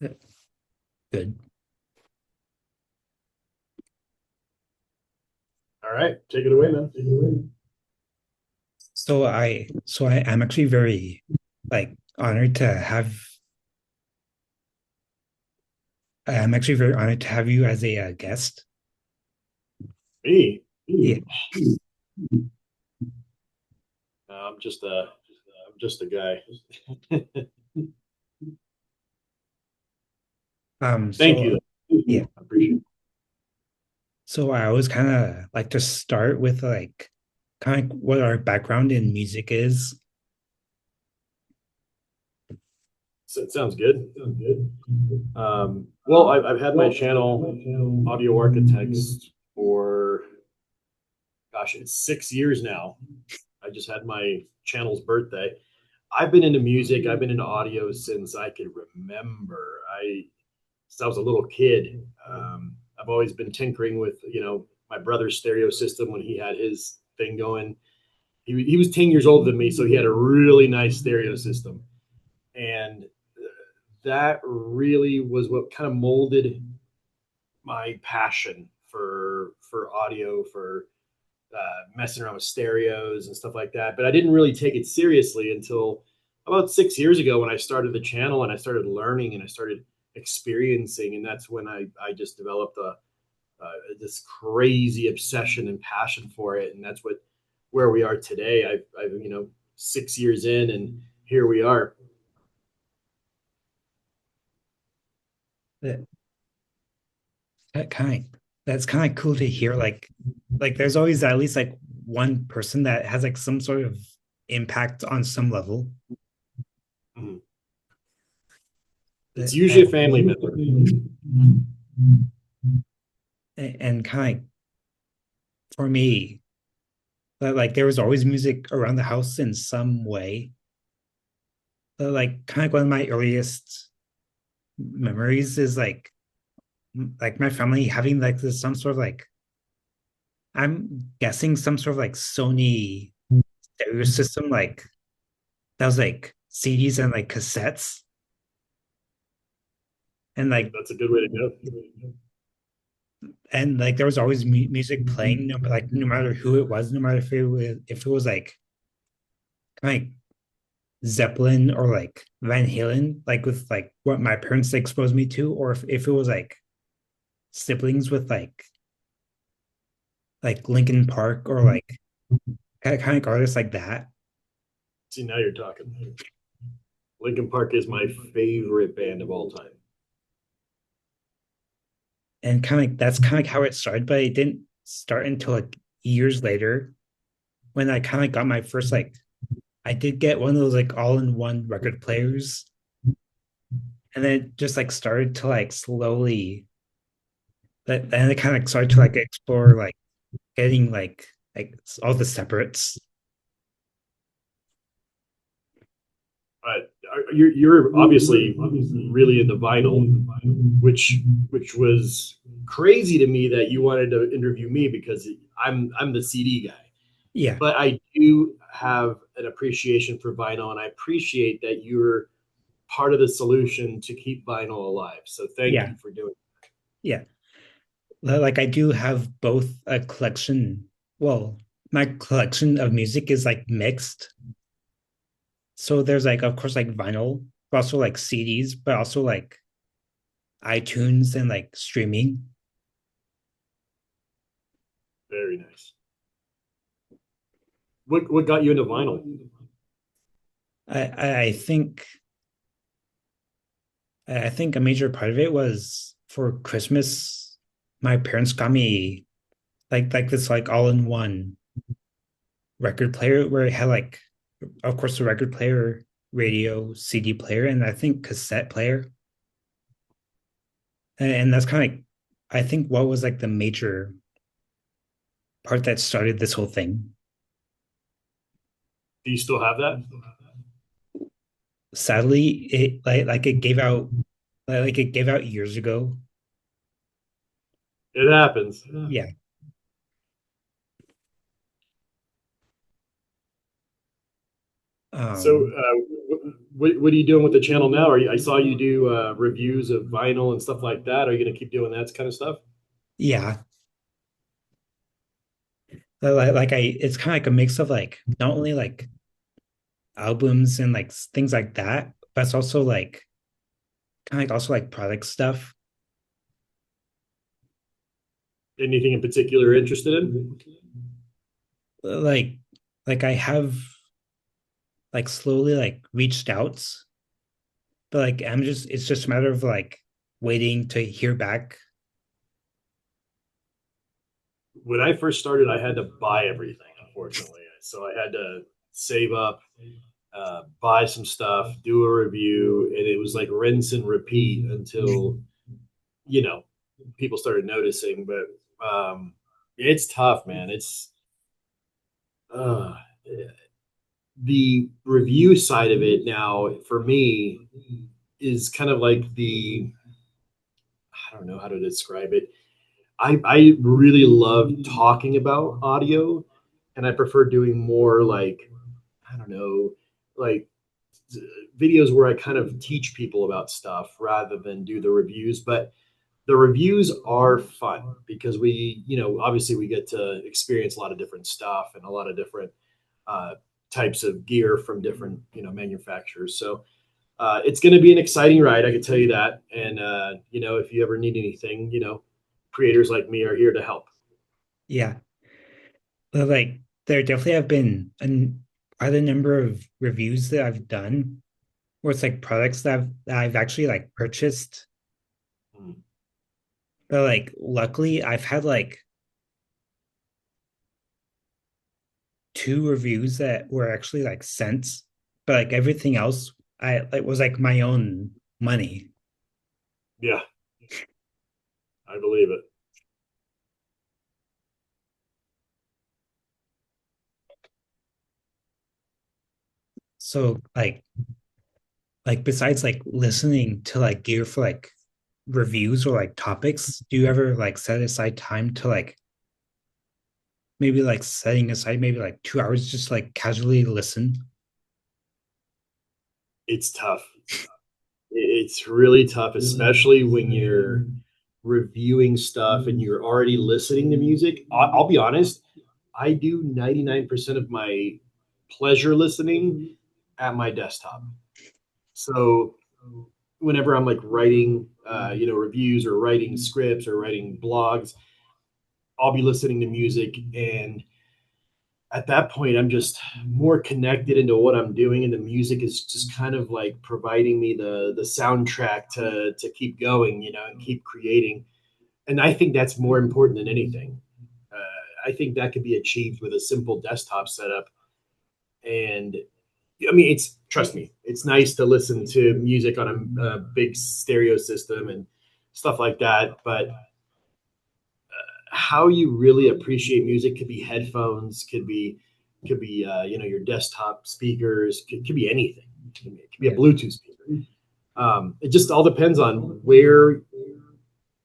Good. All right, take it away, man. Take it away. So I am actually very honored to have I'm actually very honored to have you as a guest. Me? Yeah. I'm just a guy. Thank So you. yeah. I appreciate it. So I always kind of like to start with kind of what our background in music is. So it sounds good. Sounds good. Well, I've had my channel, Audio Architects, for gosh, it's 6 years now. I just had my channel's birthday. I've been into music. I've been into audio since I could remember. Since I was a little kid. I've always been tinkering with, my brother's stereo system when he had his thing going. He was 10 years older than me, so he had a really nice stereo system. And that really was what kind of molded my passion for audio, for messing around with stereos and stuff like that. But I didn't really take it seriously until about 6 years ago when I started the channel and I started learning and I started experiencing, and that's when I just developed this crazy obsession and passion for it, and that's what where we are today. I've 6 years in, and here we are. That, that kind that's kind of cool to hear. Like there's always at least like one person that has like some sort of impact on some level. Mhm. It's That- usually a And family member. and kind of for me, like there was always music around the house in some way. Like kind of one of my earliest memories is like my family having like this some sort of like I'm guessing some sort of like Sony stereo system like that was like CDs and like cassettes and That's a good way to go. like there was always music playing no matter who it was, no matter if it was like Zeppelin or like Van Halen, like with like what my parents exposed me to, or if it was like siblings with like Linkin Park or like kind of artists like that. See, now you're talking. Lincoln Park is my favorite band of all time. And kind of like that's kind of like how it started, but it didn't start until like years later when I kind of got my first like I did get one of those like all-in-one record players, and then it just like started to like slowly that then it kind of started to like explore like getting like all the separates. You're obviously really into vinyl, which which was crazy to me that you wanted to interview me because I'm the CD guy. Yeah, But I do have an appreciation for vinyl, and I appreciate that you're part of the solution to keep vinyl alive. So thank yeah, you for doing yeah. Like I do have both a collection. Well, my collection of music is like mixed. So there's like of course like vinyl, but also like CDs, but also like iTunes and like streaming. it. Very nice. What got you into vinyl? I think a major part of it was for Christmas. My parents got me like this like all-in-one record player where it had like of course the record player, radio, CD player, and I think cassette player. And that's kind of like I think what was like the major part that started this whole thing. Do you still have that? Sadly, it like it gave out like it gave out years ago. It happens. Yeah. So, Um, what are you doing with the channel now? I saw you do reviews of vinyl and stuff like that. Are you going to keep doing that kind of stuff? yeah, it's kind of like a mix of like not only like albums and like things like that, but it's also like kind of like also like product stuff. Anything in particular you're interested in? Like I have like slowly like reached out, but like I'm just it's just a matter of like waiting to hear back. When I first started, I had to buy everything, unfortunately. So I had to save up, buy some stuff, do a review, and it was like rinse and repeat until, you know, people started noticing. But it's tough, man. It's uh, the review side of it now for me is kind of like I don't know how to describe it. I really love talking about audio, and I prefer doing more like, I don't know, like videos where I kind of teach people about stuff rather than do the reviews. But the reviews are fun because obviously we get to experience a lot of different stuff and a lot of different uh, types of gear from different, manufacturers. So it's going to be an exciting ride, I can tell you that. And if you ever need anything, creators like me are here to help. Yeah, but like there definitely have been quite a number of reviews that I've done where it's like products that I've actually like purchased. Mm. But like luckily I've had like two reviews that were actually like sent, but like everything else I like was like my own money. Yeah, I believe it. So like besides like listening to like gear for like reviews or like topics, do you ever like set aside time to like maybe like setting aside maybe like 2 hours just like casually listen? It's tough. It's really tough, especially when you're reviewing stuff and you're already listening to music. I'll be honest, I do 99% of my pleasure listening at my desktop. So whenever I'm like writing, reviews or writing scripts or writing blogs, I'll be listening to music. And at that point, I'm just more connected into what I'm doing. And the music is just kind of like providing me the soundtrack to keep going, and keep creating. And I think that's more important than anything. I think that could be achieved with a simple desktop setup. And I mean, trust me, it's nice to listen to music on a big stereo system and stuff like that. But how you really appreciate music could be headphones, could be your desktop speakers, could be anything. It could be a Yeah. Bluetooth speaker. It just all depends on where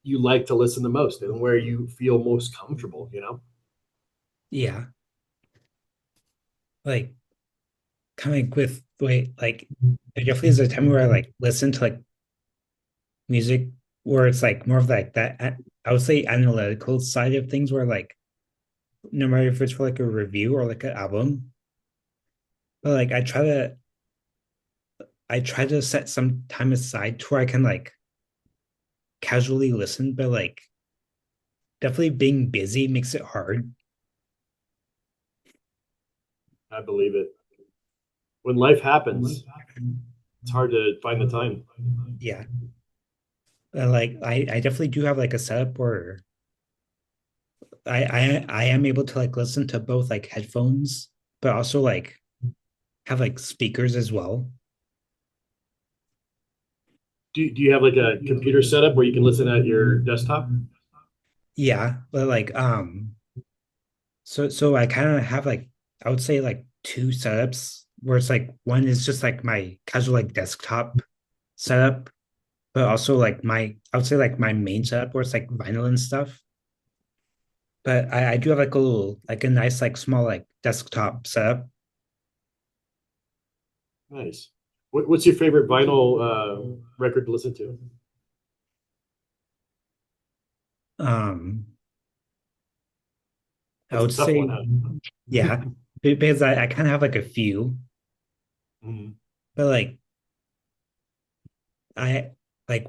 you like to listen the most and where you feel most comfortable. Yeah. Like kind of like with wait, like there definitely is a time where I like listen to like music where it's like more of like that I would say analytical side of things where like no matter if it's for like a review or like an album, but like I try to set some time aside to where I can like casually listen, but like definitely being busy makes it hard. I believe it. When life happens, it's hard to find the time. Yeah. Like I definitely do have like a setup where I am able to like listen to both like headphones, but also like have like speakers as well. Do you have like a computer setup where you can listen at your desktop? Yeah, but like so I kind of have like I would say like two setups where it's like one is just like my casual like desktop setup, but also like my I would say like my main setup where it's like vinyl and stuff. But I do have like a little like a nice like small like desktop setup. Nice. What's your favorite vinyl record to listen to? Um, I That's a would tough one, say, huh? yeah, because I kind of have like a few, Mhm. but I like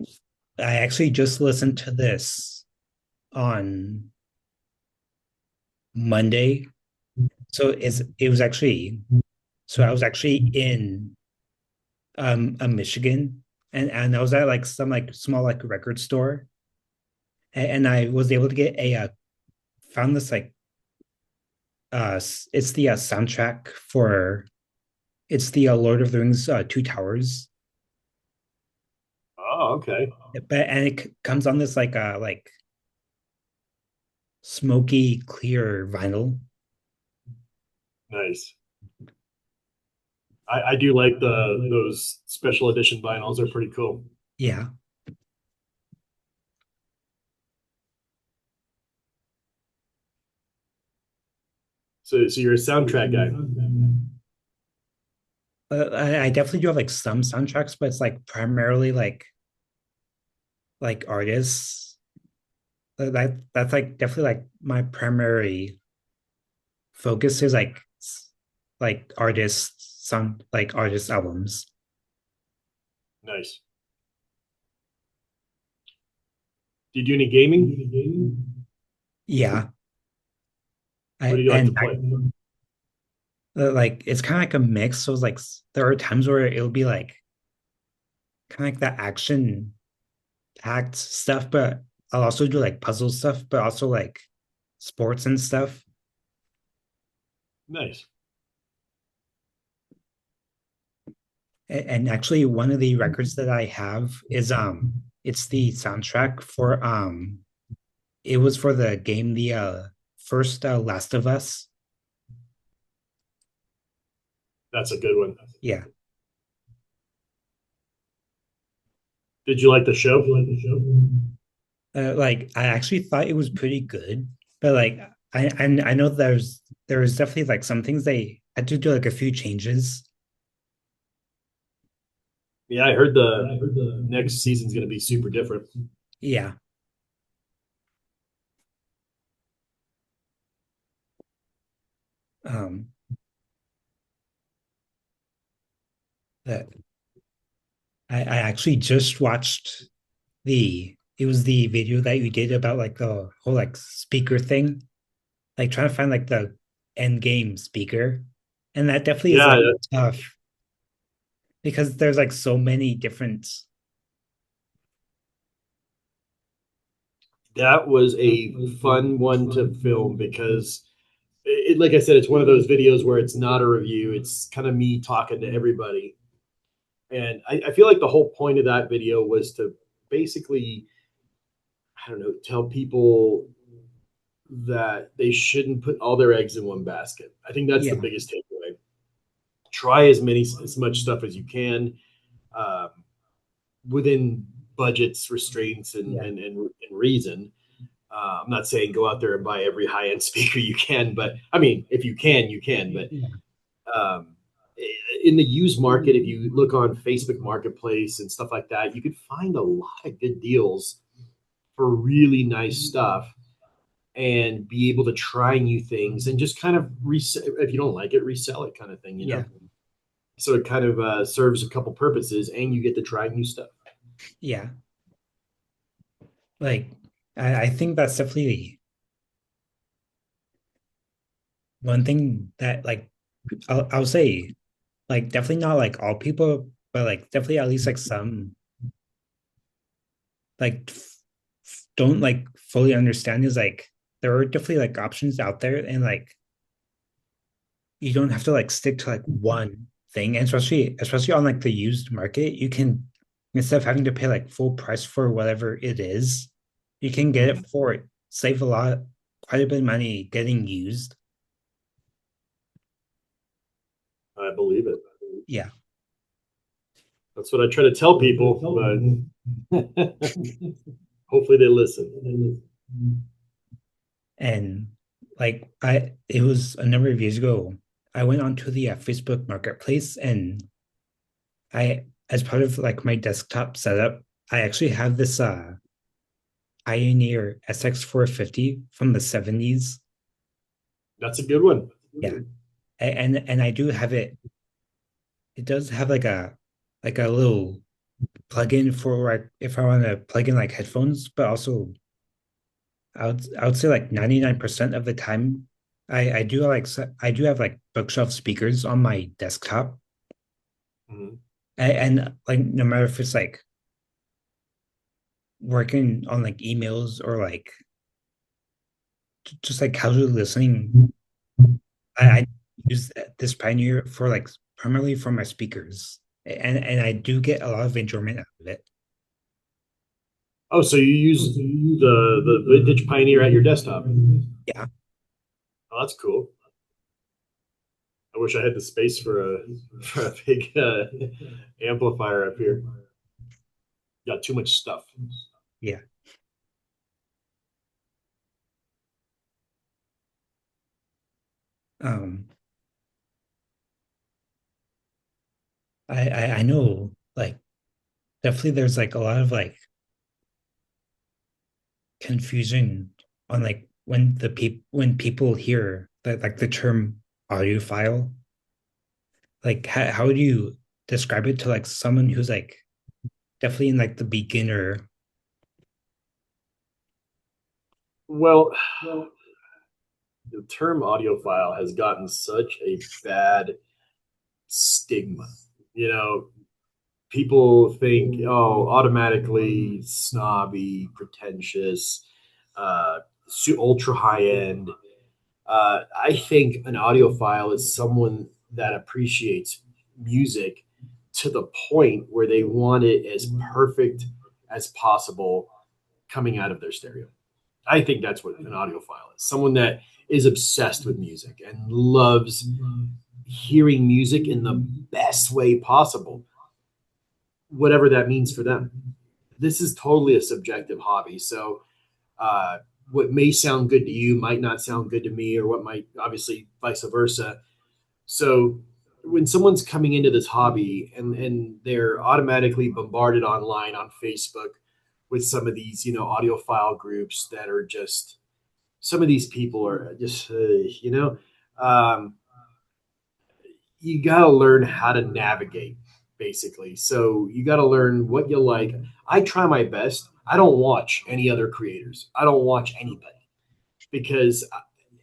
I actually just listened to this on Monday. So it was actually so I was actually in Michigan, and I was at like some like small like record store, and I was able to get a found this like it's the soundtrack for it's the Lord of the Rings Two Towers. Oh, okay. But and it comes on this like smoky clear vinyl. Nice. I do like the those special edition vinyls. They're pretty cool. Yeah. So you're a soundtrack guy. I definitely do have like some soundtracks, but it's like primarily like artists. That's like definitely like my primary focus is like artists, some like artist albums. Nice. Do you do any gaming? Yeah. What do I you like to and play? like it's kind of like a mix. So it's like there are times where it'll be like kind of like that action packed stuff, but I'll also do like puzzle stuff, but also like sports and stuff. Nice. And actually, one of the records that I have is it's the soundtrack for it was for the game the first Last of Us. That's a good one. Yeah. Did you like the show? Like I actually thought it was pretty good, but like I know there was definitely like some things they had to do like a few changes. Yeah, I heard the next season's going to be super different. Yeah. Um that I actually just watched the it was the video that you did about like the whole like speaker thing, like trying to find like the end game speaker. And that definitely is Yeah, like tough because there's like so many different. that was a fun one to film because like I said, it's one of those videos where it's not a review. It's kind of me talking to everybody. And I feel like the whole point of that video was to basically, I don't know, tell people that they shouldn't put all their eggs in one basket. I think that's the Yeah. biggest takeaway. Try as much stuff as you can um, within budgets, restraints, Yeah. and reason. I'm not saying go out there and buy every high end speaker you can, but I mean, if you can, you can. But Yeah. um, in the used market, if you look on Facebook Marketplace and stuff like that, you could find a lot of good deals for really nice stuff and be able to try new things and just kind of resell. If you don't like it, resell it, kind of thing, you Yeah. know. So it kind of serves a couple purposes, and you get to try new stuff. Yeah. Like I think that's definitely one thing that like I'll say like definitely not like all people, but like definitely at least like some like don't like fully understand is like there are definitely like options out there and like you don't have to like stick to like one thing, and especially on like the used market, you can instead of having to pay like full price for whatever it is, you can get Mm-hmm. it for save a lot, quite a bit of money getting used. I believe it. Yeah. That's what I try to tell people, but hopefully they listen. And like it was a number of years ago, I went onto the Facebook marketplace and I as part of like my desktop setup, I actually have this Pioneer SX450 from the 70s. That's a good one. Yeah. And I do have it. It does have like a little plug-in for like if I want to plug in like headphones, but also I would say like 99% of the time I do like I do have like bookshelf speakers on my desktop. Mhm. Like no matter if it's like working on like emails or like just like casually listening, I use this Pioneer for like primarily for my speakers. And I do get a lot of enjoyment out of it. Oh, so you use the vintage Pioneer at your desktop? Yeah. Oh, that's cool. I wish I had the space for a big amplifier up here. Got too much stuff. Yeah. Um I know like definitely there's like a lot of like confusion on like when people hear that like the term audiophile, like how do you describe it to like someone who's like definitely in like the beginner. Well, the term audiophile has gotten such a bad stigma. You know, people think, oh, automatically snobby, pretentious, uh, ultra high end. I think an audiophile is someone that appreciates music to the point where they want it as perfect as possible coming out of their stereo. I think that's what an audiophile is. Someone that is obsessed with music and loves hearing music in the best way possible, whatever that means for them. This is totally a subjective hobby. So, uh, what may sound good to you might not sound good to me, or what might obviously vice versa. So, when someone's coming into this hobby and they're automatically bombarded online on Facebook with some of these, audiophile groups that are just some of these people are just, um, you got to learn how to navigate basically. So you got to learn what you like. I try my best. I don't watch any other creators. I don't watch anybody because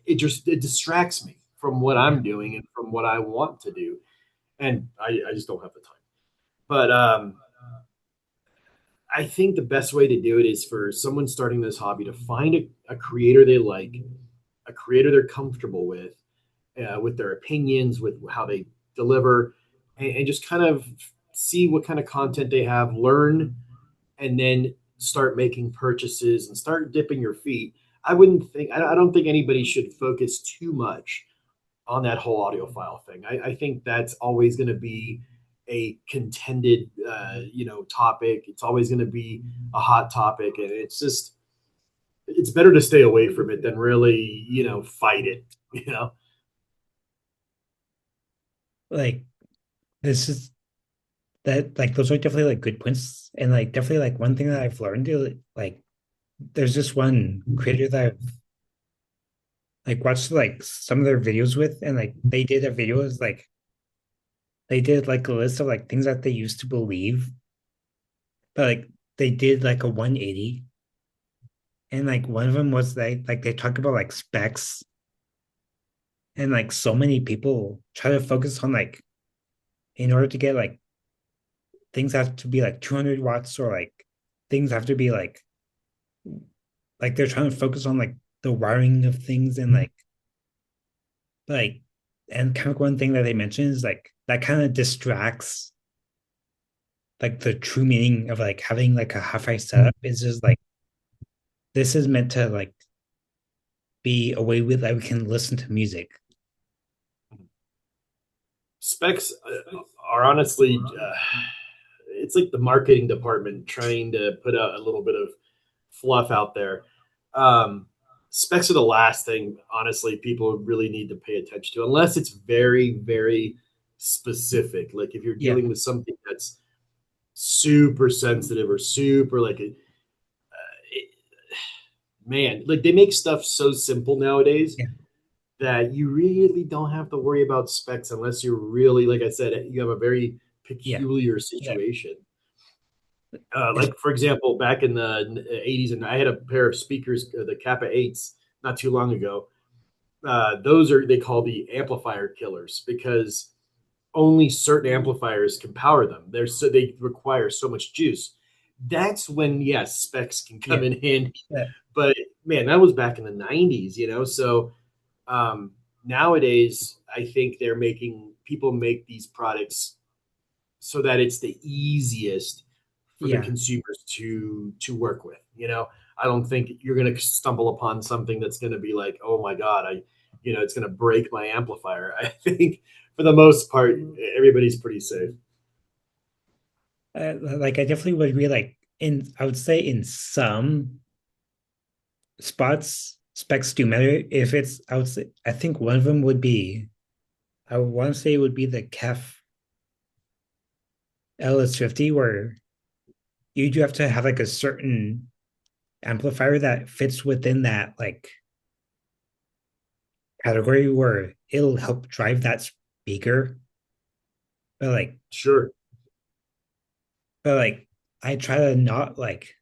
it distracts me from what Yeah. I'm doing and from what I want to do. And I just don't have the time. But I think the best way to do it is for someone starting this hobby to find a creator they like, a creator they're comfortable with their opinions, with how they deliver, and just kind of see what kind of content they have, learn, and then start making purchases and start dipping your feet. I don't think anybody should focus too much on that whole audiophile thing. I think that's always going to be a contended, topic. It's always going to be a hot topic, and it's better to stay away from it than really, fight it. You know. Like this is that like those are definitely like good points and like definitely like one thing that I've learned like there's just one creator that I've like watched like some of their videos with and like they did a video is like they did like a list of like things that they used to believe but like they did like a 180 and like one of them was like they talk about like specs and like so many people try to focus on like in order to get like things have to be like 200 watts or like things have to be like they're trying to focus on like the wiring of things and like and kind of one thing that they mentioned is like that kind of distracts like the true meaning of like having like a hi-fi setup is just like this is meant to like be a way with that we can listen to music. Specs are honestly, it's like the marketing department trying to put out a little bit of fluff out there. Um, Specs are the last thing, honestly, people really need to pay attention to, unless it's very, very specific. Like if you're Yeah. dealing with something that's super sensitive or super like it, man, like they make stuff so simple nowadays yeah, that you really don't have to worry about specs unless you're really, like I said, you have a very yeah, peculiar yeah, situation. it's, Like for example, back in the '80s, and I had a pair of speakers, the Kappa eights, not too long ago. Those are they call the amplifier killers because only certain amplifiers can power them. They require so much juice. That's when yes, specs can come yeah, in handy. yeah, But man, that was back in the '90s, you know. So um, nowadays, I think they're making people make these products so that it's the easiest for the yeah. consumers to work with. You know, I don't think you're going to stumble upon something that's going to be like, oh my god, it's going to break my amplifier. I think for the most part, everybody's pretty safe. Like I definitely would agree. Like in, I would say in some spots, specs do matter. If it's, I would say, I think one of them would be, I would want to say it would be the KEF LS50, where you do have to have like a certain amplifier that fits within that like category where it'll help drive that speaker. But like, Sure. but like, I try to not like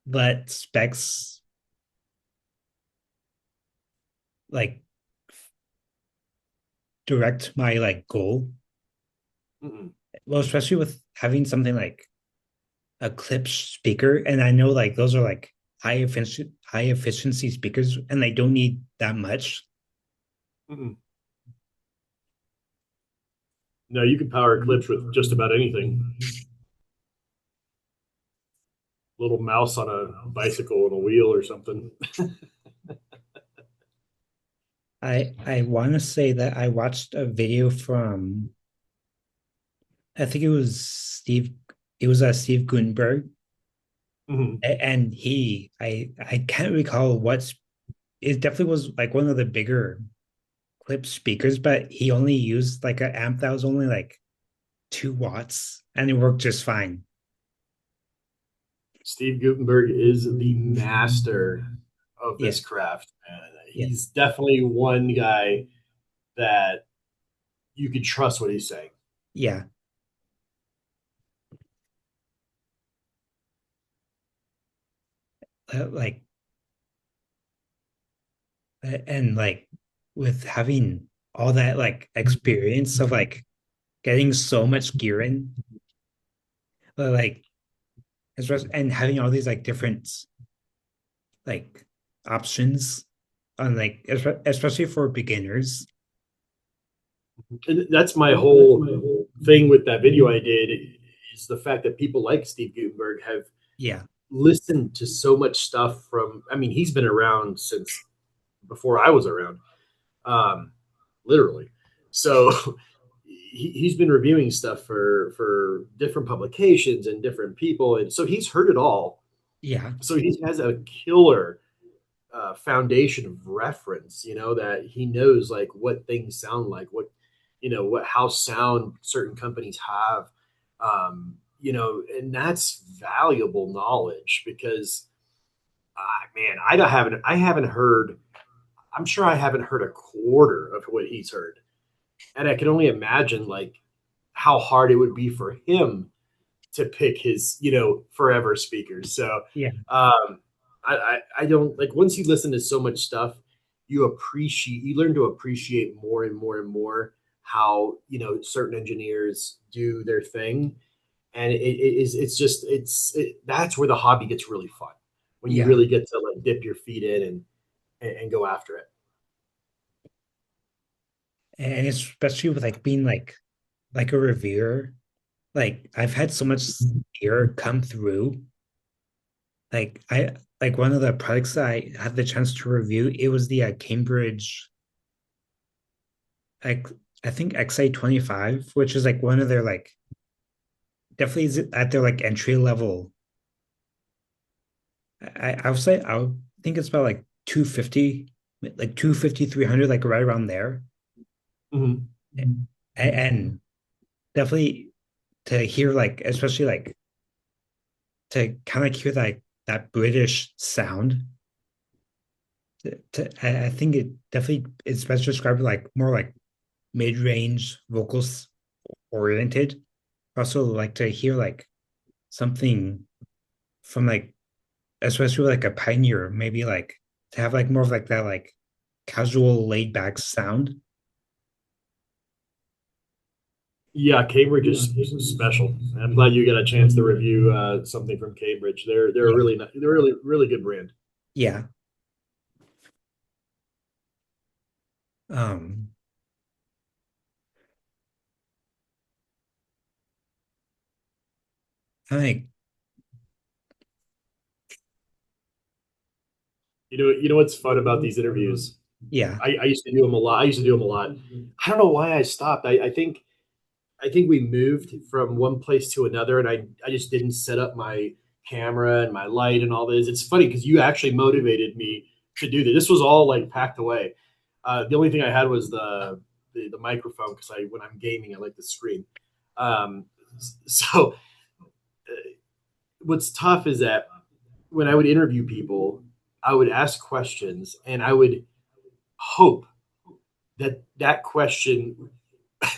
let specs like direct my like goal. Mm-mm. Well, especially with having something like a clip speaker, and I know like those are like high efficiency speakers, and they don't need that much. Mm-mm. No, you can power clips with just about anything. Little mouse on a bicycle and a wheel or something. I want to say that I watched a video from, I think it was Steve, it was Steve Gutenberg, Mm-hmm. and I can't recall what's, it definitely was like one of the bigger clip speakers, but he only used like an amp that was only like 2 watts, and it worked just fine. Steve Gutenberg is the master of Yeah, this craft. And yeah, he's definitely one guy that you can trust what he's saying. yeah. Like and like with having all that like experience of like getting so much gear in, like and having all these like different like options on like especially for beginners. And that's my whole thing with that video I did is the fact that people like Steve Gutenberg have Yeah, listened to so much stuff from, I mean, he's been around since before I was around, um, literally. So he's been reviewing stuff for different publications and different people. And so he's heard it all. yeah, So he has a killer foundation of reference, that he knows like what things sound like, what how sound certain companies have, and that's valuable knowledge because, man, I haven't heard. I'm sure I haven't heard a quarter of what he's heard, and I can only imagine like how hard it would be for him to pick his forever speakers. So yeah, I don't like once you listen to so much stuff, you learn to appreciate more and more and more how certain engineers do their thing, and that's where the hobby gets really fun when you yeah. really get to like dip your feet in and go after it. And especially with like being like a reviewer, like I've had so much gear come through. Like I like one of the products that I had the chance to review, it was the Cambridge, like I think XA25, which is like one of their like definitely is at their like entry level. I would say I would think it's about like 250, like 250, 300, like right around there. Mhm. And definitely to hear like especially like to kind of hear that British sound. I think it definitely is best described like more like mid-range vocals oriented. Also like to hear like something from like especially like a pioneer, maybe like to have like more of like that like casual laid back sound. Yeah, Cambridge is special. I'm glad you got a chance to review something from Cambridge. They're a Yeah. really they're really really good brand. Yeah. Um I think You know what's fun about these interviews? yeah. I used to do them a lot. I used to do them a lot. I don't know why I stopped. I think we moved from one place to another, and I just didn't set up my camera and my light and all this. It's funny because you actually motivated me to do this. This was all like packed away. The only thing I had was the microphone because I when I'm gaming I like the screen. Um, so what's tough is that when I would interview people, I would ask questions and I would hope that that question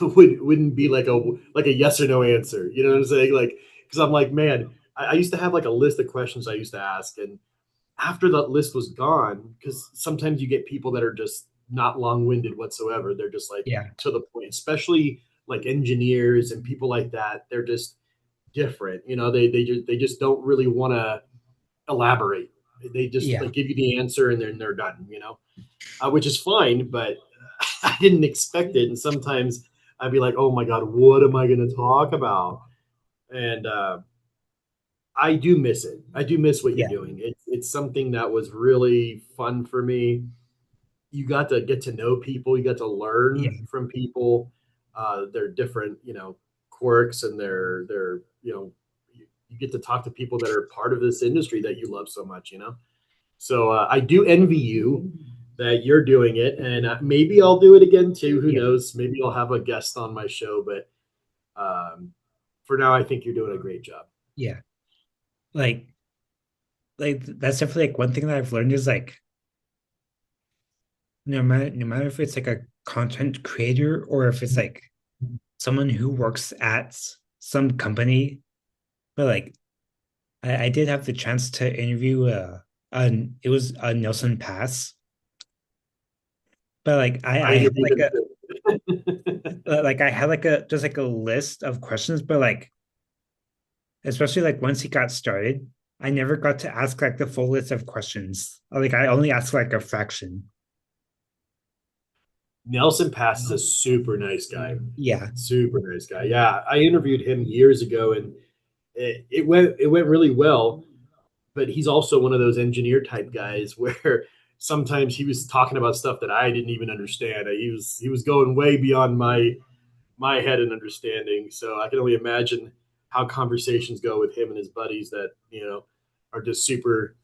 wouldn't be like a yes or no answer. You know what I'm saying? Like because I'm like, man, I used to have like a list of questions I used to ask, and after that list was gone, because sometimes you get people that are just not long winded whatsoever. They're just like Yeah. to the point, especially like engineers and people like that. They're just different. You know, they just don't really want to elaborate. They just Yeah. like give you the answer and then they're done. Which is fine, but I didn't expect it. And sometimes I'd be like, oh my God, what am I going to talk about? And I do miss it. I do miss what you're Yeah. doing. It's something that was really fun for me. You got to get to know people, you got to learn Yeah. from people, their different, quirks and their, you get to talk to people that are part of this industry that you love so much, So I do envy you that you're doing it, and maybe I'll do it again too. Who Yeah. knows? Maybe I'll have a guest on my show, but for now, I think you're doing a great job. Yeah. Like that's definitely like one thing that I've learned is like no matter if it's like a content creator or if it's like someone who works at some company, but like I did have the chance to interview it was a Nelson Pass, but like I I had interviewed him too. like I had like a just like a list of questions, but like especially like once he got started, I never got to ask like the full list of questions. Like I only asked like a fraction. Nelson Pass is a super nice guy. Yeah. Super nice guy. Yeah, I interviewed him years ago, and it went really well. But he's also one of those engineer type guys where sometimes he was talking about stuff that I didn't even understand. He was going way beyond my head and understanding. So I can only imagine how conversations go with him and his buddies that are just super,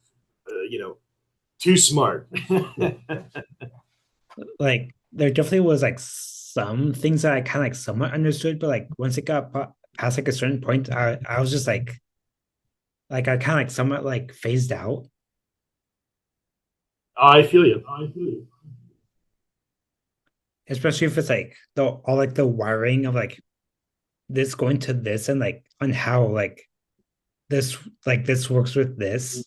too smart. Yeah. Like there definitely was like some things that I kind of like somewhat understood, but like once it got past like a certain point, I was just like I kind of like somewhat like phased out, I feel you. I feel you. especially if it's like the all like the wiring of like this going to this and like on how this this works with this.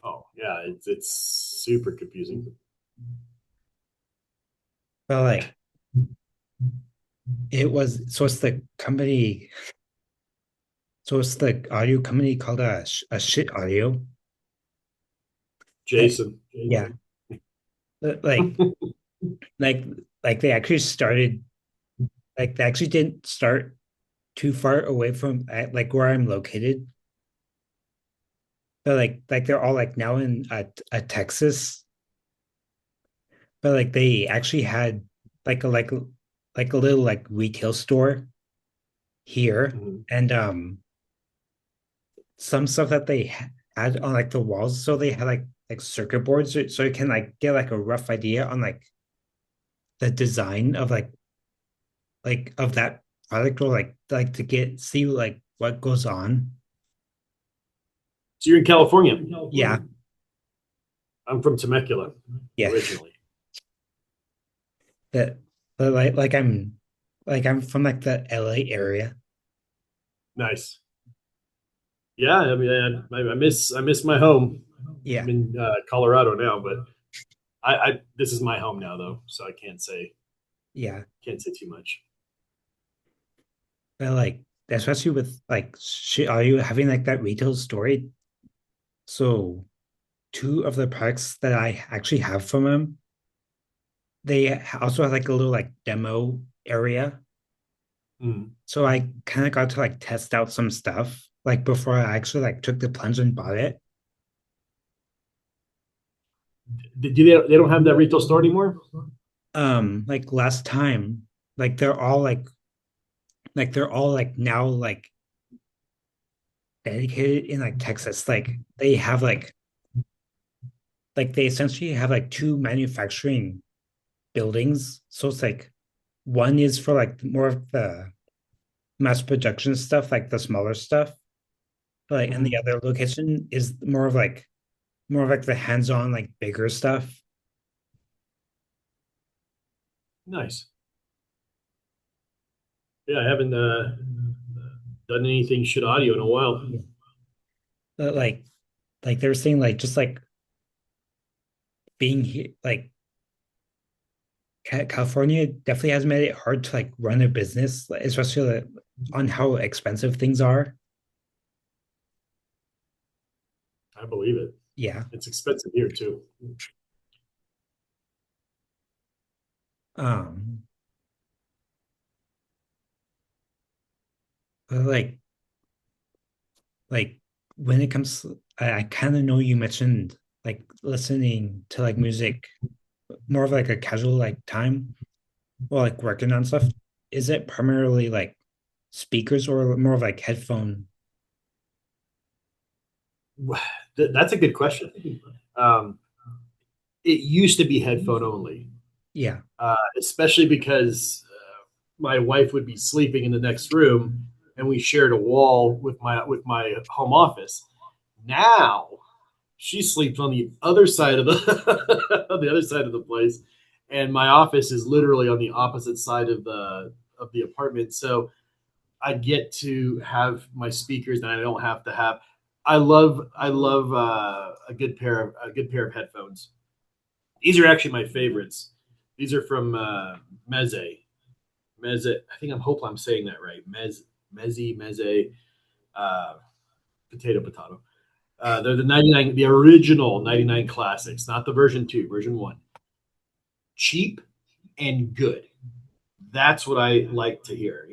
Oh yeah, it's super confusing. But like it was so it's the company so it's the audio company called a shit audio. Uh, Jason. yeah, like like like they actually started like they actually didn't start too far away from like where I'm located. But like they're all like now in Texas. But like they actually had like a like a little like retail store here, Mhm. and some stuff that they had on like the walls. So they had like circuit boards, so you can like get like a rough idea on like the design of like of that product or like to get see like what goes on. So you're in California. Yeah, I'm from Temecula yeah. originally. That but like I'm from like the LA area. Nice. Yeah, I mean, I miss my home. I'm Yeah, in Colorado now, but I this is my home now though, so I yeah. can't say too much. But like especially with like are you having like that retail story? So two of the products that I actually have from them, they also have like a little like demo area. Mm. So I kind of got to like test out some stuff like before I actually like took the plunge and bought it. Do they don't have that retail store anymore? Like last time, like they're all they're all like now like dedicated in like Texas. Like they have like they essentially have like two manufacturing buildings. So it's like one is for like more of the mass production stuff, like the smaller stuff. Like and the Mhm. other location is more of like the hands-on, like bigger stuff. Nice. Yeah, I haven't done anything shit audio in a while. Yeah. But like they were saying like just like being here like California definitely has made it hard to like run a business, especially like, on how expensive things are. I believe it. Yeah. It's expensive here too. Um, but like when it comes, I kind of know you mentioned like listening to like music more of like a casual like time or like working on stuff. Is it primarily like speakers or more of like headphone? That's a good question. Um, it used to be headphone only, Yeah. especially because my wife would be sleeping in the next room, and we shared a wall with my home office. Now she sleeps on the other side of the on the other side of the place, and my office is literally on the opposite side of the apartment. So I get to have my speakers, and I don't have to have. I love a good pair of headphones. These are actually my favorites. These are from Meze. Meze. I think I'm hoping I'm saying that right. Meze. Uh, potato. They're the 99, the original 99 classics, not the version two, version one. Cheap and good. That's what I like to hear.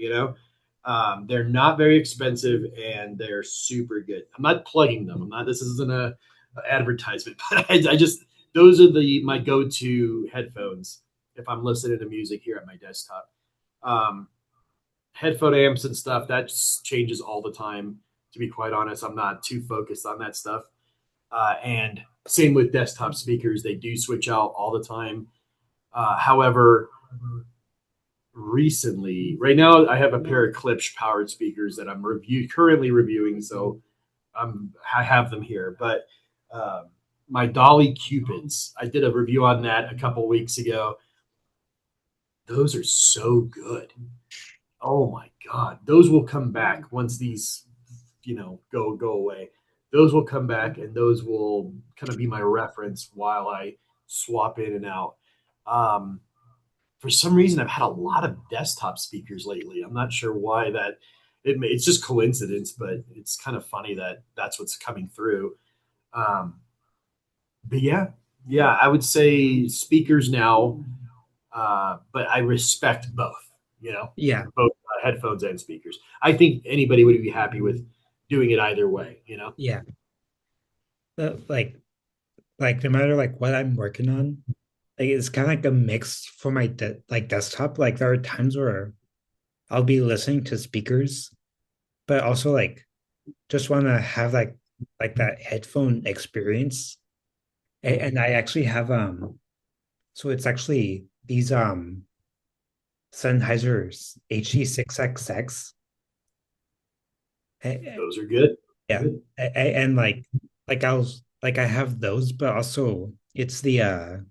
They're not very expensive and they're super good. I'm not plugging them. I'm not. This isn't a advertisement, but I just those are the my go-to headphones if I'm listening to music here at my desktop. Um, Headphone amps and stuff that just changes all the time. To be quite honest, I'm not too focused on that stuff. And same with desktop speakers; they do switch out all the time. However, recently, right now, I have a pair of Klipsch powered speakers that I'm currently reviewing, so I have them here. But my Dolly Cupids, I did a review on that a couple weeks ago. Those are so good. Oh my god, those will come back once these go away. Those will come back, and those will kind of be my reference while I swap in and out. Um, for some reason, I've had a lot of desktop speakers lately. I'm not sure why that. It's just coincidence, but it's kind of funny that that's what's coming through. Um, but yeah, I would say speakers now, but I respect both. Yeah. Both headphones and speakers. I think anybody would be happy with doing it either way. Yeah. Like no matter like what I'm working on, like it's kind of like a mix for my like desktop. Like there are times where I'll be listening to speakers, but also like just want to have like that headphone experience. And I actually have so it's actually these Sennheiser's HE6XX. Those are good. Yeah. And like I was like I have those, but also it's the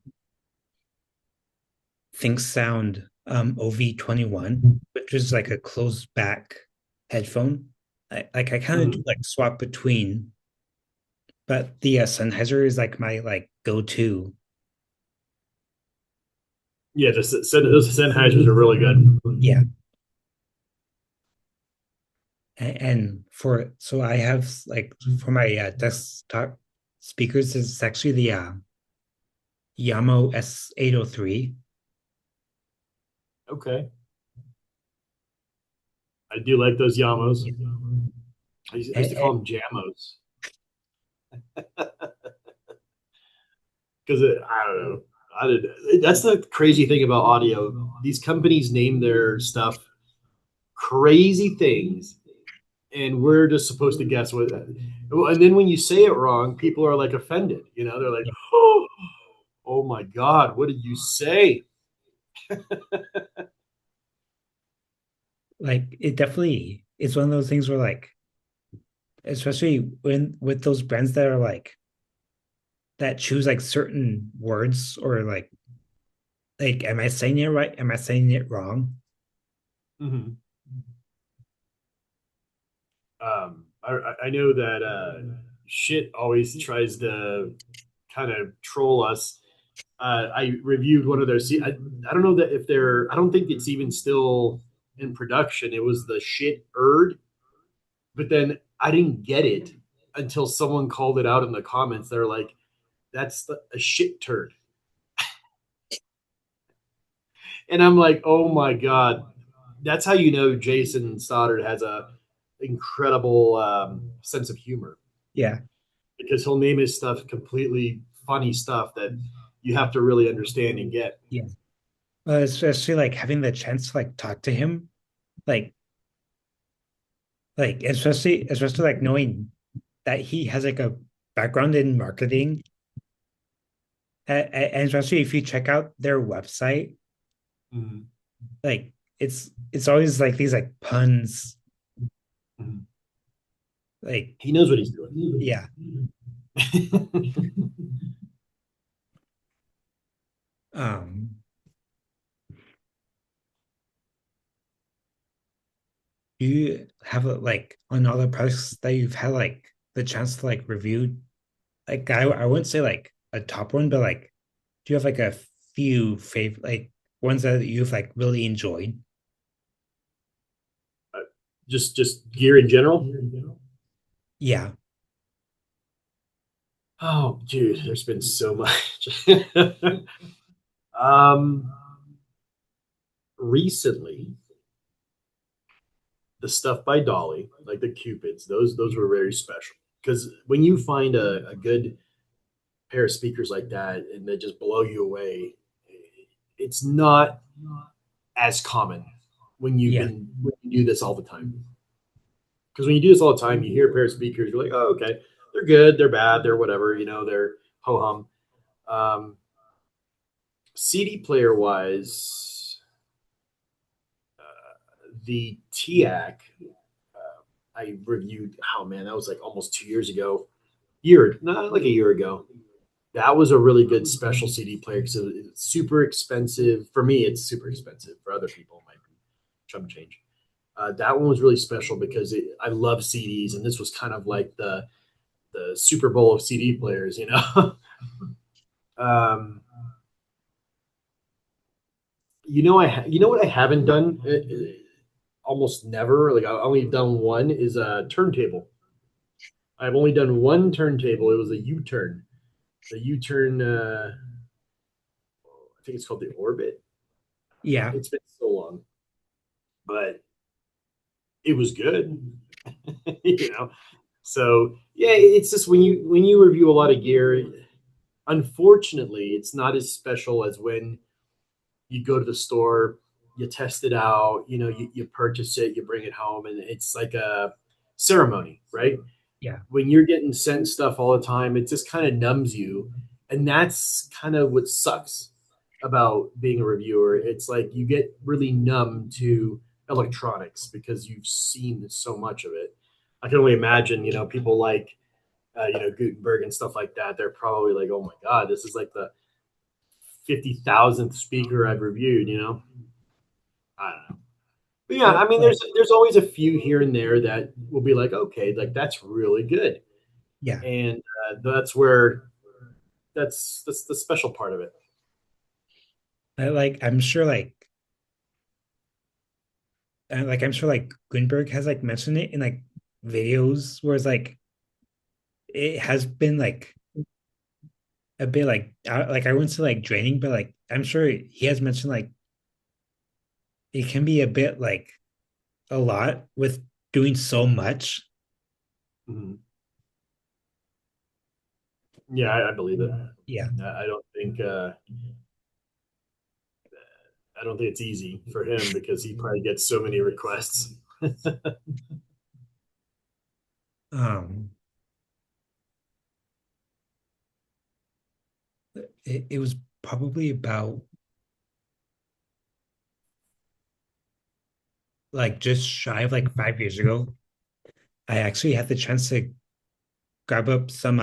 Think Sound OV21, which is like a closed back headphone. I kind of do Mhm. like swap between, but the Sennheiser is like my like go-to. Yeah, those Sennheisers are really good. Yeah. And for so I have like for my desktop speakers, it's actually the Yamaha S803. Okay. I do like those Yamos. Yeah. I used to call them Jamos because I don't know. That's the crazy thing about audio. These companies name their stuff crazy things, and we're just supposed to guess what. And then when you say it wrong, people are like offended. They're like, Yeah. oh my God, what did you say?" Like it definitely it's one of those things where like especially when with those brands that are like that choose like certain words or like am I saying it right? Am I saying it wrong? Mhm. I know that shit always tries to kind of troll us. I reviewed one of their. I don't know that if they're. I don't think it's even still in production. It was the shit erd, but then I didn't get it until someone called it out in the comments. They're like, "That's a shit turd," and I'm like, "Oh my God." That's how you know Jason Stoddard has a incredible sense of humor, Yeah. because he'll name his stuff completely funny stuff that you have to really understand and get. Yeah. Especially like having the chance to like talk to him, like like especially like knowing that he has like a background in marketing, and especially if you check out their website, Mhm. like it's always like these like puns, Mhm. like He knows what he's doing. yeah. Um, do you have like on other products that you've had like the chance to like review? Like I wouldn't say like a top one, but like do you have like a few favorite like ones that you've like really enjoyed? Just gear in general. Yeah, Oh, dude, there's been so much. um, Recently, the stuff by Dolly, like the Cupids, those were very special because when you find a good pair of speakers like that and they just blow you away, it's not as common yeah, when you do this all the time. Because when you do this all the time, you hear a pair of speakers, you're like, oh, okay, they're good, they're bad, they're whatever, they're ho hum. CD player wise, the TIAC, I reviewed. Oh man, that was like almost 2 years ago. Not like a year ago. That was a really good special CD player because it's super expensive. For me, it's super expensive. For other people, it might be chump change. That one was really special because I love CDs, and this was kind of like the Super Bowl of CD players. um, you know what I haven't done almost never. Like I've only done one is a turntable. I've only done one turntable. It was a U-turn. The U-turn. I think it's called the Orbit. yeah, It's been so long, but it was good. you know. So yeah, it's just when you review a lot of gear, unfortunately, it's not as special as when you go to the store, you test it out, you purchase it, you bring it home, and it's like a ceremony, right? yeah, When you're getting sent stuff all the time, it just kind of numbs you. And that's kind of what sucks. about being a reviewer. It's like you get really numb to electronics because you've seen so much of it. I can only imagine, people like, Gutenberg and stuff like that. They're probably like, oh my God, this is like the 50,000th speaker I've reviewed, I don't know. But yeah, I mean, Like, there's always a few here and there that will be like, okay, like that's really good, yeah, and that's where that's the special part of it. I'm sure I'm sure like Gutenberg has like mentioned it in like videos where it's like it has been like a bit like I wouldn't say like draining, but like I'm sure he has mentioned like it can be a bit like a lot with doing so much. Mhm. Yeah, I believe it. Yeah. I don't think I don't think it's easy for him because he probably gets so many requests. Um it was probably about like just shy of like 5 years ago. I actually had the chance to grab up some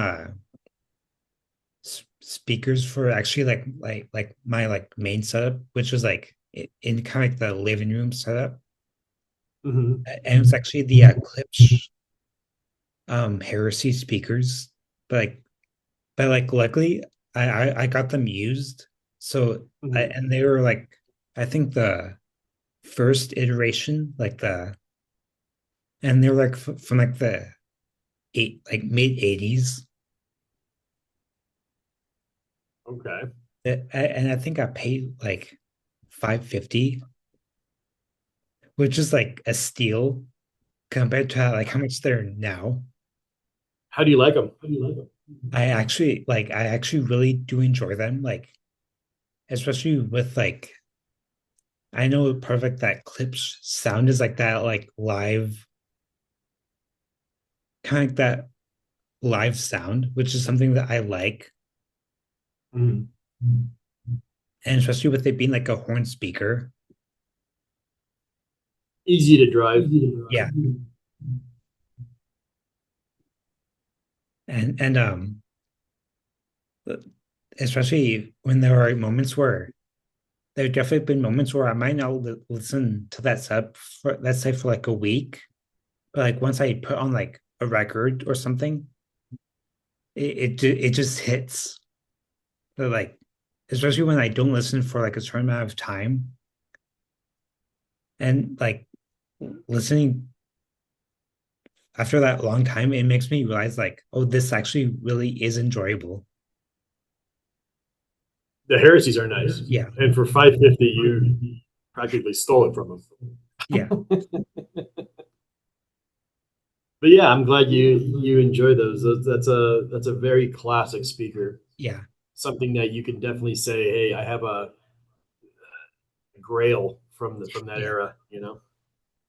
speakers for actually like my like main setup, which was like in kind of like the living room setup. Hmm. And it was actually the Klipsch Heresy speakers. But like luckily I got them used. So Hmm. and they were like I think the first iteration, like the and they were like from like the mid 80s. Okay. And I think I paid like 550, which is like a steal compared to like how much they're now. How do you like them? I actually really do enjoy them, like especially with like I know part of like that clips sound is like that like live kind of like that live sound, which is something that I like. Hmm. And especially with it being like a horn speaker. Easy to drive. Yeah. And especially when there are moments where there have definitely been moments where I might not listen to that sub for let's say for like a week, but like once I put on like a record or something, it just hits. But like especially when I don't listen for like a certain amount of time, and like listening after that long time, it makes me realize like, oh, this actually really is enjoyable. The heresies are nice, Yeah, and for 550, you practically stole it from them. yeah, But yeah, I'm glad you enjoy those. That's a very classic speaker. yeah, Something that you can definitely say, hey, I have a grail from that yeah. era.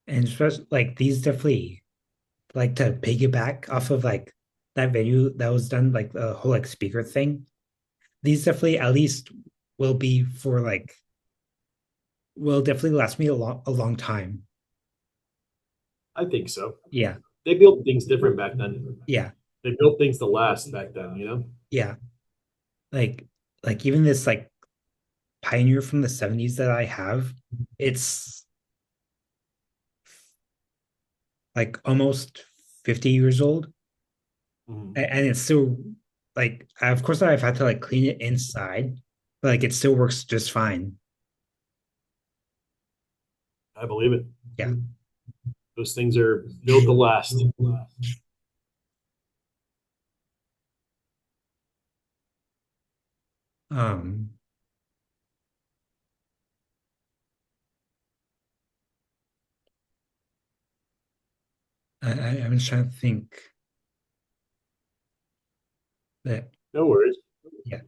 And especially like these definitely like to piggyback off of like that video that was done like the whole like speaker thing. These definitely at least will be for like will definitely last me a long time. I think so. Yeah, They built things different back then. yeah, They built things to last back then. yeah. Like even this like Pioneer from the 70s that I have, it's like almost 50 years old. Mhm. And it's still like of course I've had to like clean it inside, but like it still works just fine. I believe it. Yeah. Those things are built to last. Um I'm just trying to think that No worries. yeah.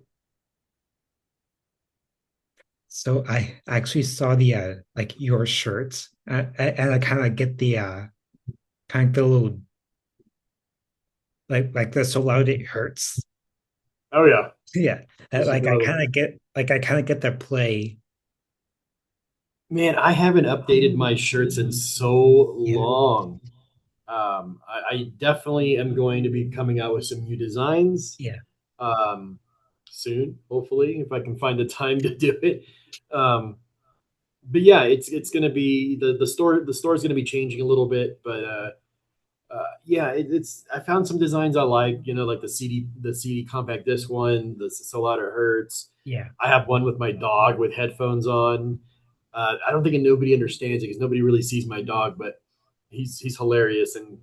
So I actually saw the like your shirts and I kind of get the kind of the little like the so loud it hurts. Oh yeah. Yeah. Just Like ignore them. I kind of get their play. Man, I haven't updated my shirts in so Yeah. long. I definitely am going to be coming out with some new designs Yeah. um, soon, hopefully, if I can find the time to do it. Um, but yeah, it's going to be the store is going to be changing a little bit, but yeah, it's I found some designs I like. You know, like the CD compact disc one, the Solana Hertz. Yeah. I have one with my dog with headphones on. I don't think nobody understands it because nobody really sees my dog, but he's hilarious, and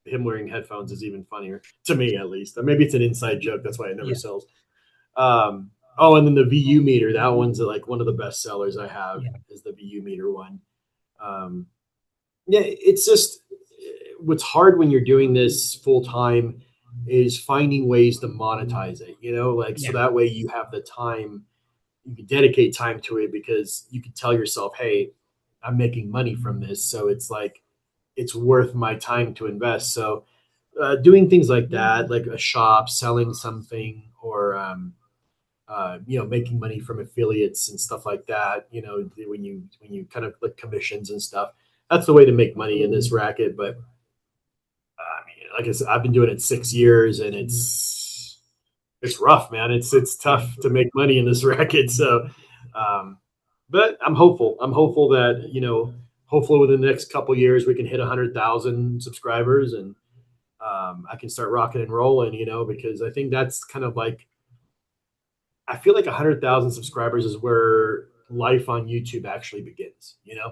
him wearing headphones is even funnier to me, at least. Maybe it's an inside joke. That's why it never Yeah. sells. Oh, and then the VU meter. That one's like one of the best sellers I have Yeah. is the VU meter one. Um, yeah, it's just what's hard when you're doing this full time is finding ways to monetize it, you know, like so Yeah. that way you have the time, you can dedicate time to it because you can tell yourself, hey, I'm making money from this. So it's like, it's worth my time to invest. So doing things like that, like a shop, selling something, or you know, making money from affiliates and stuff like that. You know, when you kind of like commissions and stuff, that's the way to make money in this racket. But I mean, like I said, I've been doing it 6 years, and it's rough, man. It's Yeah. tough to make money in this racket. So, um, but I'm hopeful. I'm hopeful that you know, hopefully within the next couple years we can hit 100,000 subscribers, and I can start rocking and rolling. You know, because I think that's kind of like I feel like 100,000 subscribers is where life on YouTube actually begins. You know,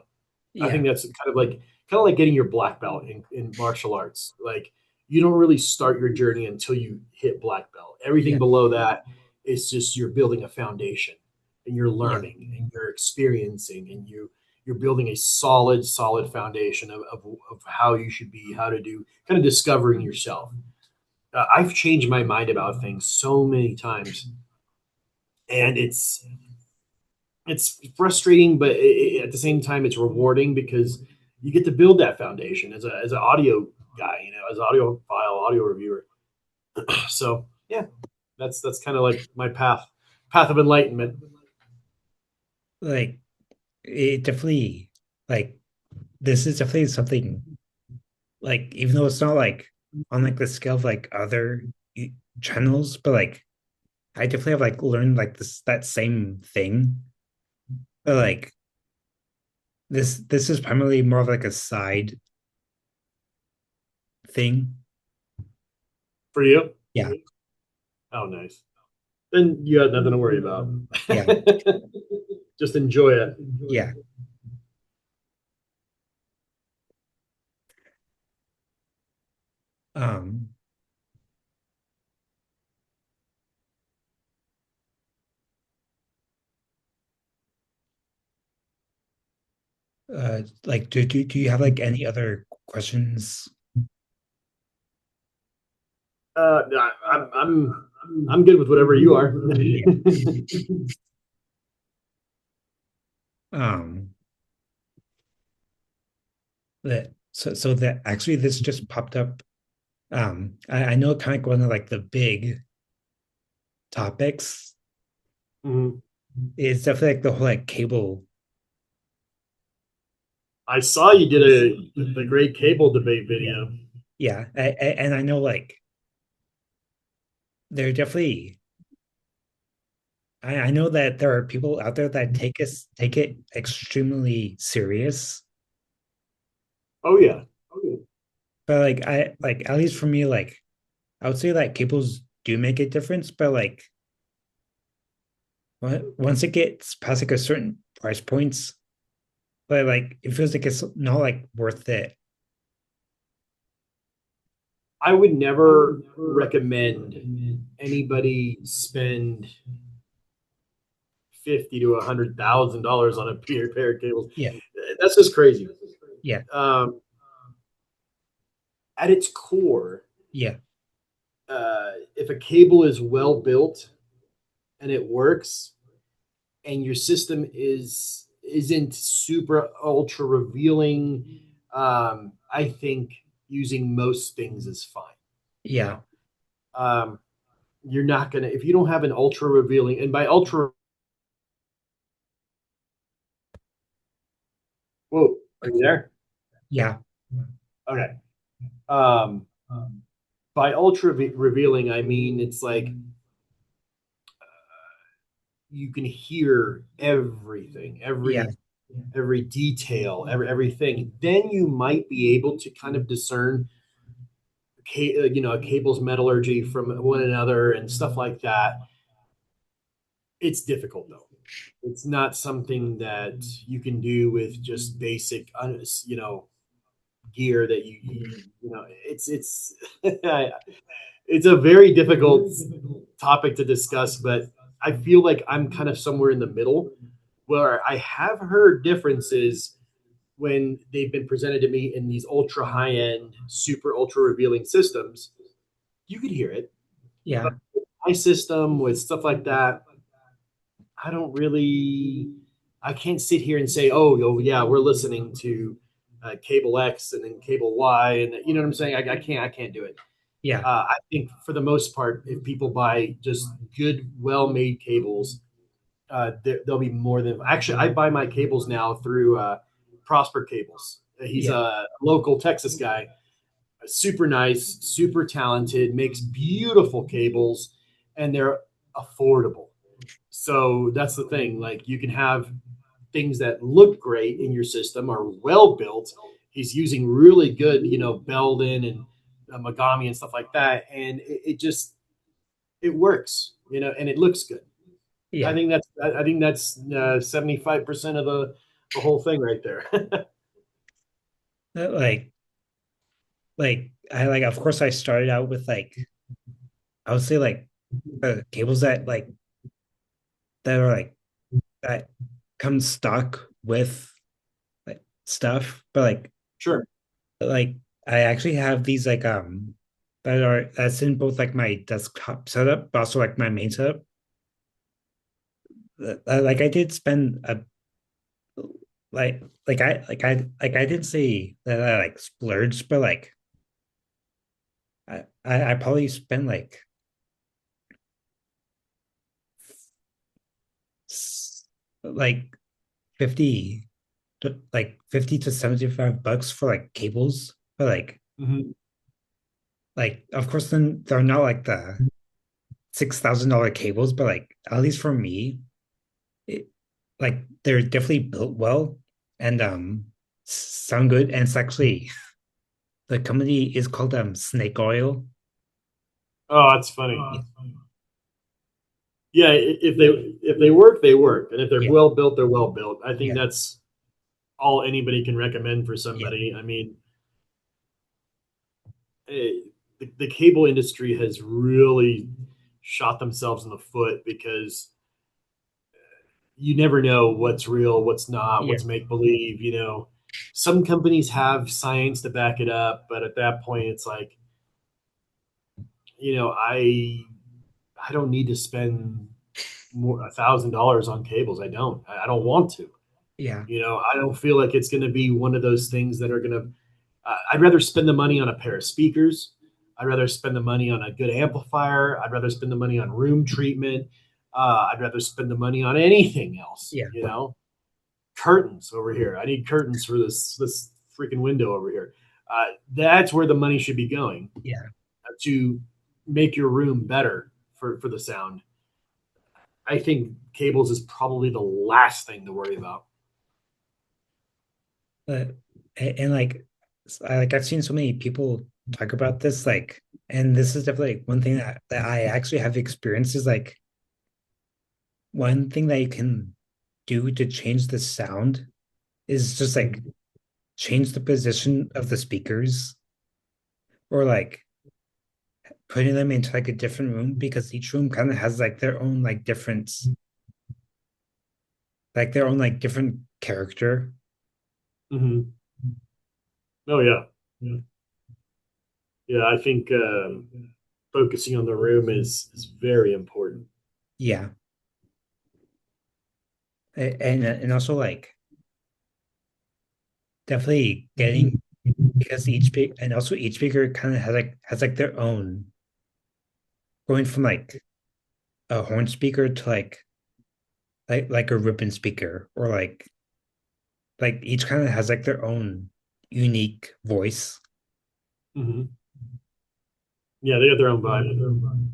I Yeah. think that's kind of like getting your black belt in martial arts. Like you don't really start your journey until you hit black belt. Everything Yeah. below that is just you're building a foundation and you're Yeah. learning and you're experiencing and you're building a solid foundation of how you should be, how to do, kind of discovering yourself. I've changed my mind about things so many times, and it's frustrating, but at the same time, it's rewarding because you get to build that foundation as an audio guy, you know, as an audio file, audio reviewer. So yeah, that's kind of like my path of enlightenment. Like it definitely like this is definitely something like even though it's not like on like the scale of like other channels, but like I definitely have like learned like this that same thing. But like this is primarily more of like a side thing. For you. Yeah. Oh, nice. Then you had nothing to worry about. Yeah. Just enjoy it. Yeah. Um like do you have like any other questions? I'm good with whatever you are. Yeah. Um that so that actually this just popped up. I know kind of one of like the big topics Mhm. is definitely like the whole like cable. I saw you did the great cable debate Yeah. video. Yeah. And I know like there are definitely I know that there are people out there that take it extremely serious. Oh yeah. But like I like at least for me, like I would say that cables do make a difference, but like once it gets past like a certain price points, but like it feels like it's not like worth it. I would never recommend anybody spend 50 to $100,000 on a pair of cables. Yeah, That's just crazy. yeah, Um, at its core, yeah, if a cable is well built and it works, and your system isn't super ultra revealing, I think using most things is fine. You yeah, know, um, you're not gonna if you don't have an ultra revealing, and by ultra, whoa, are you there? Yeah, Okay. Um, by ultra revealing, I mean it's like you can hear everything, yeah, every detail, everything. Then you might be able to kind of discern, a cable's metallurgy from one another and stuff like that. It's difficult though. It's not something that you can do with just basic, gear that it's it's a very difficult topic to discuss, but I feel like I'm kind of somewhere in the middle where I have heard differences when they've been presented to me in these ultra high end, super ultra revealing systems. You could hear it. yeah, My system with stuff like that, I don't really, I can't sit here and say, oh yeah, we're listening to cable X and then cable Y, and you know what I'm saying. I can't do it. yeah, I think for the most part, if people buy just good, well-made cables, they'll be more than. Actually, I buy my cables now through Prosper Cables. He's yeah, a local Texas guy, super nice, super talented, makes beautiful cables, and they're affordable. So that's the thing. Like you can have things that look great in your system, are well built. He's using really good, Belden and Megami and stuff like that, and it just it works, and it looks good. I yeah. think that's I think that's 75% of the whole thing right there. Like I like of course I started out with like I would say like cables that that are like that come stock with like stuff, but Sure. like I actually have these that's in both like my desktop setup, but also like my main setup. Like I did spend a I didn't say that I like splurged, but like I probably spent s- like 50 50 to 75 bucks for like cables, but Hmm. like of course then they're not like the $6,000 cables, but like at least for me, it, like they're definitely built well and sound good. And it's actually the company is called Snake Oil. Oh, that's funny. Yeah, Yeah, if they work, they work, and if they're yeah, well built, they're well built. I think yeah, that's all anybody can recommend for yeah, somebody. I mean, the cable industry has really shot themselves in the foot because you never know what's real, what's not, yeah, what's make believe. Some companies have science to back it up, but at that point, it's like, I don't need to spend more $1,000 on cables. I don't. I don't want to. yeah, I don't feel like it's going to be one of those things that are going to. I'd rather spend the money on a pair of speakers. I'd rather spend the money on a good amplifier. I'd rather spend the money on room treatment. I'd rather spend the money on anything else. yeah, Curtains over here. I need curtains for this freaking window over here. That's where the money should be going yeah. to make your room better for the sound. I think cables is probably the last thing to worry about. But and I've seen so many people talk about this, and this is definitely one thing that I actually have experienced is like one thing that you can do to change the sound is just like change the position of the speakers or like putting them into like a different room because each room kind of has like their own like difference, like their own like different character. Mm-hmm. Oh yeah, yeah. I think focusing on the room is very important. Yeah. And also like definitely getting because each speaker kind of has like their own going from a horn speaker to like a ribbon speaker, or like each kind of has like their own unique voice. Hmm. Yeah, they got their own vibe.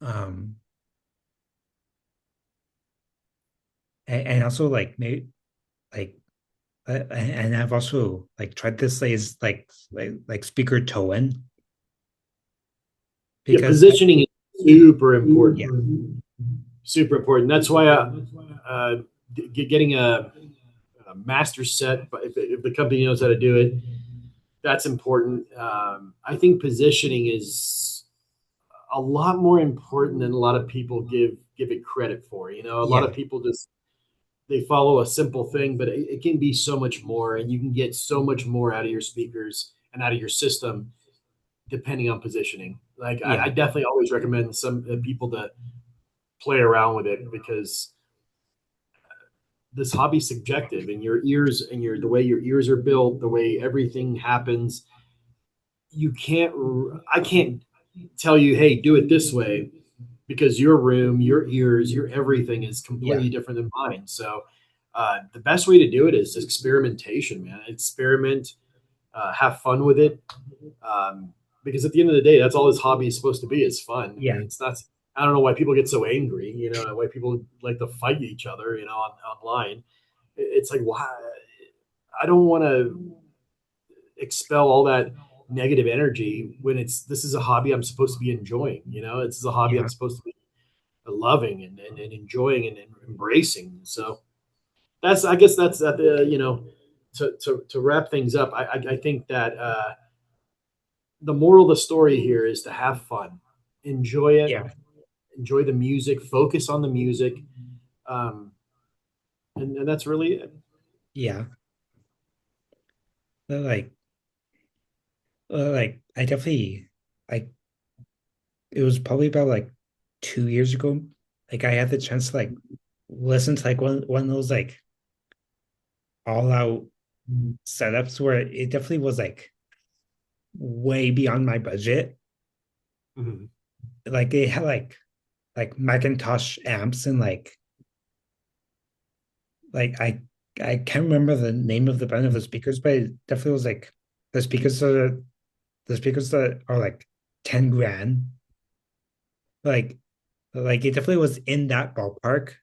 Um, and also like maybe like and I've also like tried this is like speaker tone Yeah, because positioning is super yeah, important. Super important. That's why uh, getting a master set, but if the company knows how to do it, that's important. I think positioning is a lot more important than a lot of people give it credit for. You know, a lot yeah, of people just they follow a simple thing, but it can be so much more, and you can get so much more out of your speakers and out of your system depending on positioning. Like I yeah, definitely always recommend some people to play around with it because this hobby's subjective, and your ears and your the way your ears are built, the way everything happens, you can't. I can't tell you, hey, do it this way, because your room, your ears, your everything is yeah, completely different than mine. So the best way to do it is experimentation, man. Experiment, have fun with it, because at the end of the day, that's all this hobby is supposed to be. Is fun. I yeah, mean, it's not. I don't know why people get so angry. You know, why people like to fight each other. You know, online. It's like, why? I don't want to expel all that negative energy when it's this is a hobby I'm supposed to be enjoying. You know, this is a hobby I'm yeah, supposed to be loving and enjoying and embracing. So that's I guess that's you know, to wrap things up. I think that the moral of the story here is to have fun, enjoy it, yeah, enjoy the music, focus on the music, um, and that's really it. yeah. Like like I definitely like it was probably about like 2 years ago. Like I had the chance to like listen to like one of those like all out setups where it definitely was like way beyond my budget. Mhm. Like it had like Macintosh amps and like I can't remember the name of the brand of the speakers, but it definitely was like the speakers that are the speakers that are like 10 grand. Like like it definitely was in that ballpark.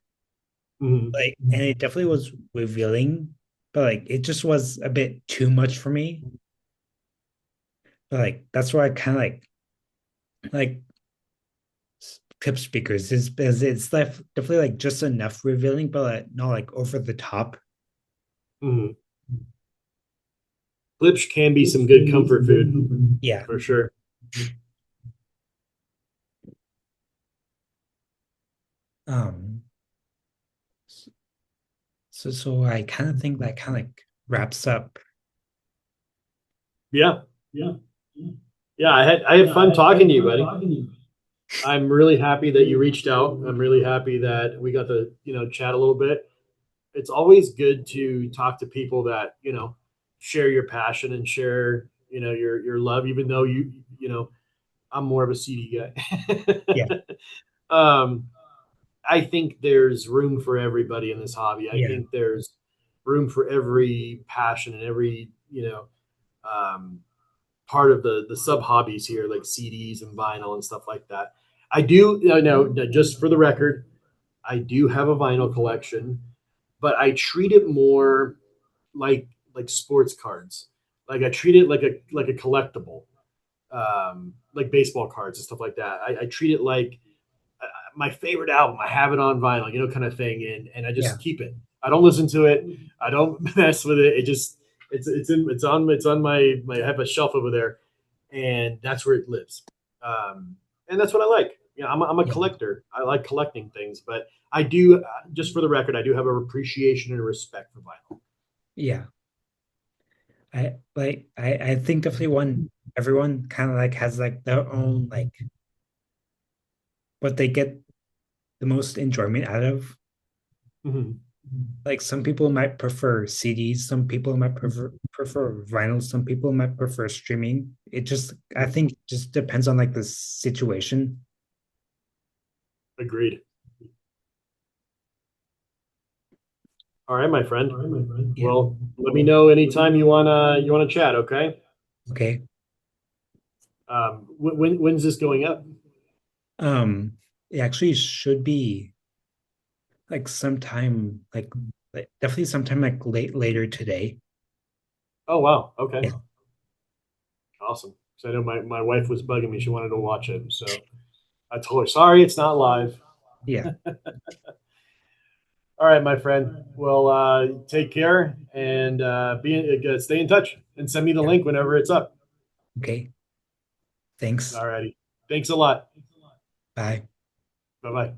Mhm. Like and it definitely was revealing, but like it just was a bit too much for me. But like that's why I kind of like clip speakers is it's definitely like just enough revealing, but like, not like over the top. Mhm. Clips can be some good comfort food Yeah, for sure. um so I kind of think that kind of like wraps up. Yeah, yeah, yeah. I had fun talking to you, buddy. I'm really happy that you reached out. I'm really happy that we got to chat a little bit. It's always good to talk to people that share your passion and share your love. Even though I'm more of a CD Yeah, guy. um, I think there's room for everybody in this hobby. I yeah, think there's room for every passion and every um, part of the sub hobbies here, like CDs and vinyl and stuff like that. I do know, just for the record, I do have a vinyl collection, but I treat it more like sports cards. Like I treat it like a collectible, like baseball cards and stuff like that. I treat it like my favorite album. I have it on vinyl, kind of thing, and I yeah, just keep it. I don't listen to it. I don't mess with it. It just it's on my I have a shelf over there, and that's where it lives. And that's what I like. I'm a yeah, collector. I like collecting things, but I do just for the record, I do have an appreciation and respect for vinyl. yeah. I think definitely one everyone kind of like has like their own like what they get the most enjoyment out of. Mhm. like some people might prefer CDs, some people might prefer vinyl, some people might prefer streaming. It just I think just depends on like the situation. Agreed. All right, my friend. Yeah. Well, let me know anytime you wanna chat. Okay. Okay. When's this going up? It actually should be like sometime like definitely sometime like later today. Oh wow. Okay. Yeah. Awesome. So I know my wife was bugging me. She wanted to watch it. So I told her, sorry, it's not live. Yeah. All right, my friend. Well, take care and stay in touch and send me the Yeah. link whenever it's up. Okay. Thanks. All righty. Thanks a lot. Bye. Bye bye.